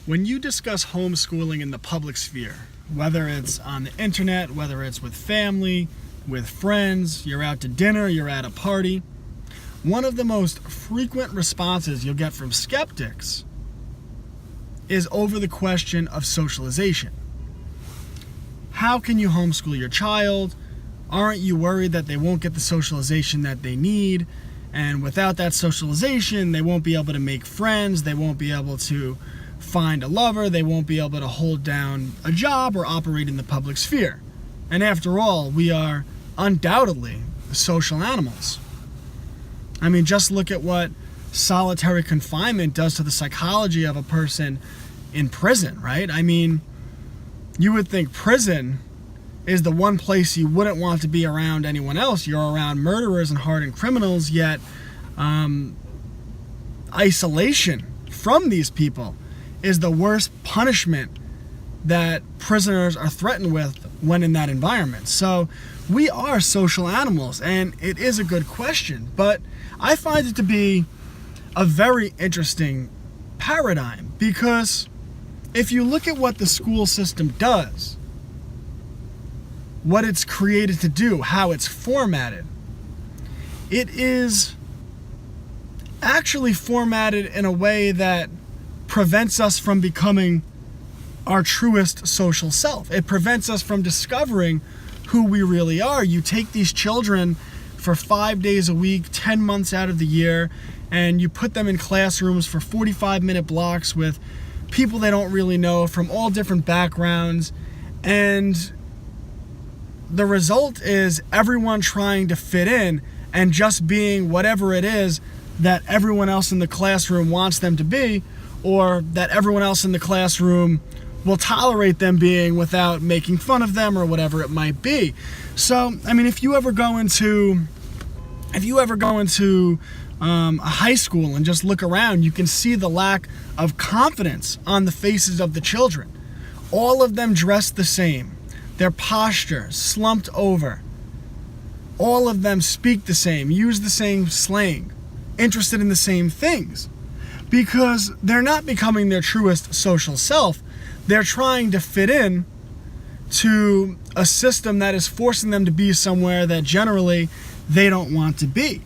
When you discuss homeschooling in the public sphere, whether it's on the internet, whether it's with family, with friends, you're out to dinner, you're at a party, one of the most frequent responses you'll get from skeptics is over the question of socialization. How can you homeschool your child? Aren't you worried that they won't get the socialization that they need? And without that socialization, they won't be able to make friends, they won't be able to find a lover, they won't be able to hold down a job or operate in the public sphere. And after all, we are undoubtedly social animals. I mean, just look at what solitary confinement does to the psychology of a person in prison, right? I mean, you would think prison is the one place you wouldn't want to be around anyone else. You're around murderers and hardened criminals, yet isolation from these people is the worst punishment that prisoners are threatened with when in that environment. So we are social animals, and it is a good question, but I find it to be a very interesting paradigm, because if you look at what the school system does, what it's created to do, how it's formatted, it is actually formatted in a way that prevents us from becoming our truest social self. It prevents us from discovering who we really are. You take these children for 5 days a week, 10 months out of the year, and you put them in classrooms for 45-minute blocks with people they don't really know from all different backgrounds, and the result is everyone trying to fit in and just being whatever it is that everyone else in the classroom wants them to be, or that everyone else in the classroom will tolerate them being without making fun of them or whatever it might be. So, I mean, if you ever go into a high school and just look around, you can see the lack of confidence on the faces of the children. All of them dressed the same. Their posture slumped over. All of them speak the same, use the same slang, interested in the same things, because they're not becoming their truest social self. They're trying to fit in to a system that is forcing them to be somewhere that generally they don't want to be.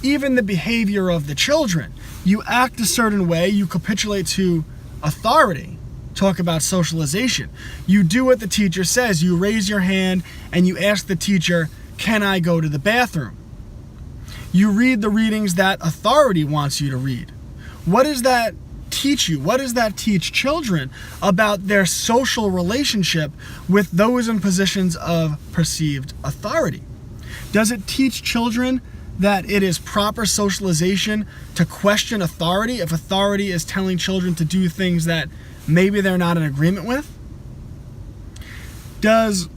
Even the behavior of the children. You act a certain way, you capitulate to authority. Talk about socialization. You do what the teacher says. You raise your hand and you ask the teacher, "Can I go to the bathroom?" You read the readings that authority wants you to read. What does that teach you? What does that teach children about their social relationship with those in positions of perceived authority? Does it teach children that it is proper socialization to question authority if authority is telling children to do things that maybe they're not in agreement with? Does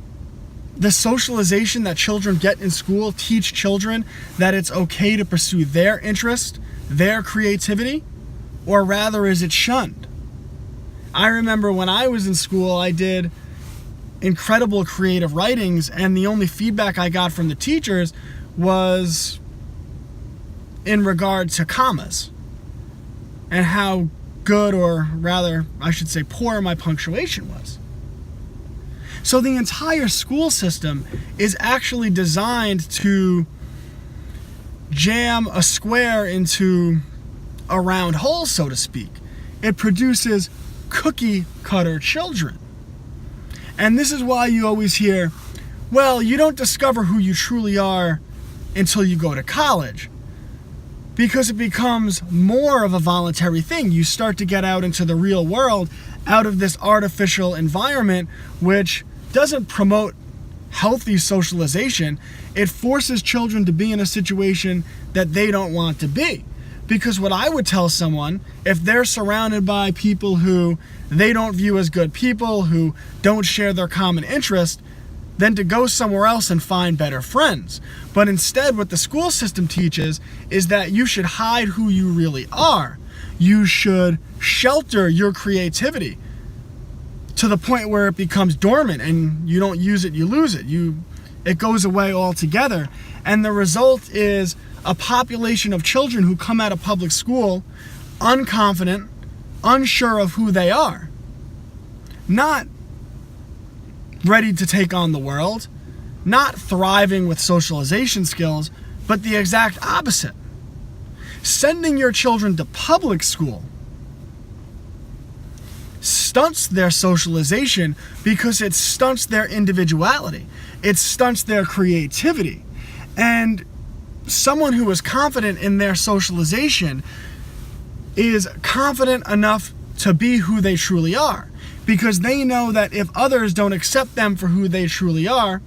the socialization that children get in school teach children that it's okay to pursue their interest, their creativity, or rather is it shunned? I remember when I was in school, I did incredible creative writings, and the only feedback I got from the teachers was in regard to commas and how good, or rather, I should say poor, my punctuation was. So the entire school system is actually designed to jam a square into a round hole, so to speak. It produces cookie cutter children. And this is why you always hear, well, you don't discover who you truly are until you go to college, because it becomes more of a voluntary thing. You start to get out into the real world, out of this artificial environment, which doesn't promote healthy socialization. It forces children to be in a situation that they don't want to be. Because what I would tell someone, if they're surrounded by people who they don't view as good people, who don't share their common interest, then to go somewhere else and find better friends. But instead, what the school system teaches is that you should hide who you really are. You should shelter your creativity to the point where it becomes dormant, and you don't use it, you lose it. It goes away altogether. And the result is a population of children who come out of public school unconfident, unsure of who they are, not ready to take on the world, not thriving with socialization skills, but the exact opposite. Sending your children to public school stunts their socialization because it stunts their individuality. It stunts their creativity. And someone who is confident in their socialization is confident enough to be who they truly are, because they know that if others don't accept them for who they truly are,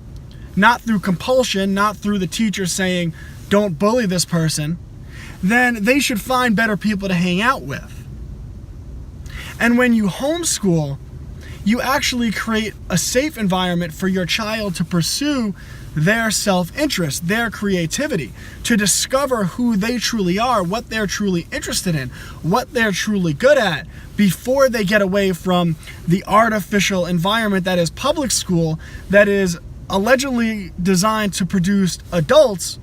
not through compulsion, not through the teacher saying, don't bully this person, then they should find better people to hang out with. And when you homeschool, you actually create a safe environment for your child to pursue their self-interest, their creativity, to discover who they truly are, what they're truly interested in, what they're truly good at, before they get away from the artificial environment that is public school, that is allegedly designed to produce adults,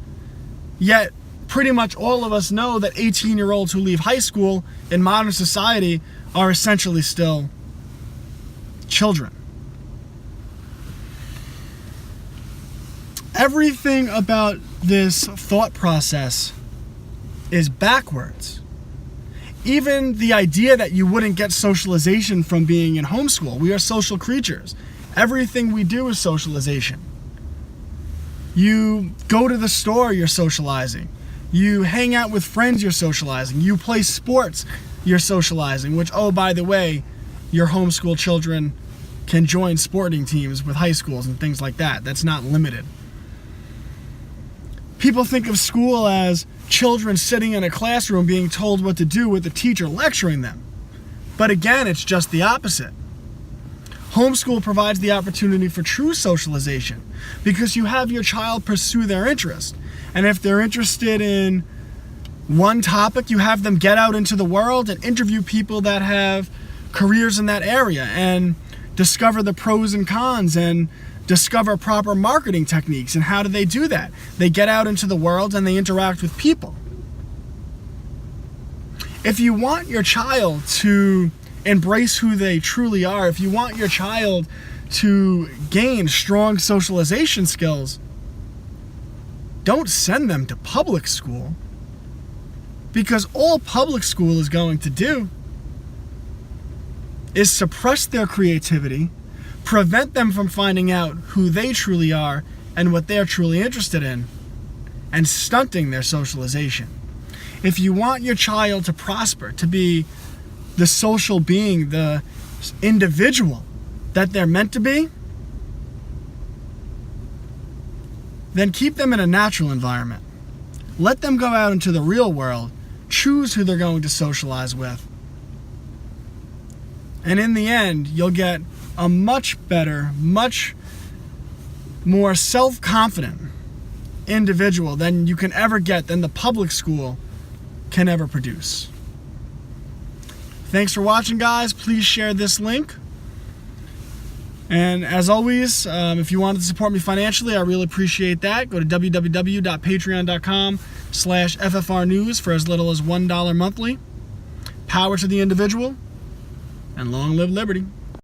yet pretty much all of us know that 18-year-olds who leave high school in modern society are essentially still children. Everything about this thought process is backwards. Even the idea that you wouldn't get socialization from being in homeschool. We are social creatures. Everything we do is socialization. You go to the store, you're socializing. You hang out with friends, you're socializing. You play sports, you're socializing, which, oh, by the way, your homeschool children can join sporting teams with high schools and things like that. That's not limited. People think of school as children sitting in a classroom being told what to do with the teacher lecturing them. But again, it's just the opposite. Homeschool provides the opportunity for true socialization because you have your child pursue their interest. And if they're interested in one topic, you have them get out into the world and interview people that have careers in that area and discover the pros and cons and discover proper marketing techniques. And how do they do that? They get out into the world and they interact with people. If you want your child to embrace who they truly are, if you want your child to gain strong socialization skills, don't send them to public school, because all public school is going to do is suppress their creativity, prevent them from finding out who they truly are and what they're truly interested in, and stunting their socialization. If you want your child to prosper, to be the social being, the individual that they're meant to be, then keep them in a natural environment. Let them go out into the real world, choose who they're going to socialize with. And in the end, you'll get a much better, much more self-confident individual than you can ever get, than the public school can ever produce. Thanks for watching, guys. Please share this link. And as always, if you wanted to support me financially, I really appreciate that. Go to www.patreon.com/FFR News for as little as $1 monthly. Power to the individual, and long live liberty.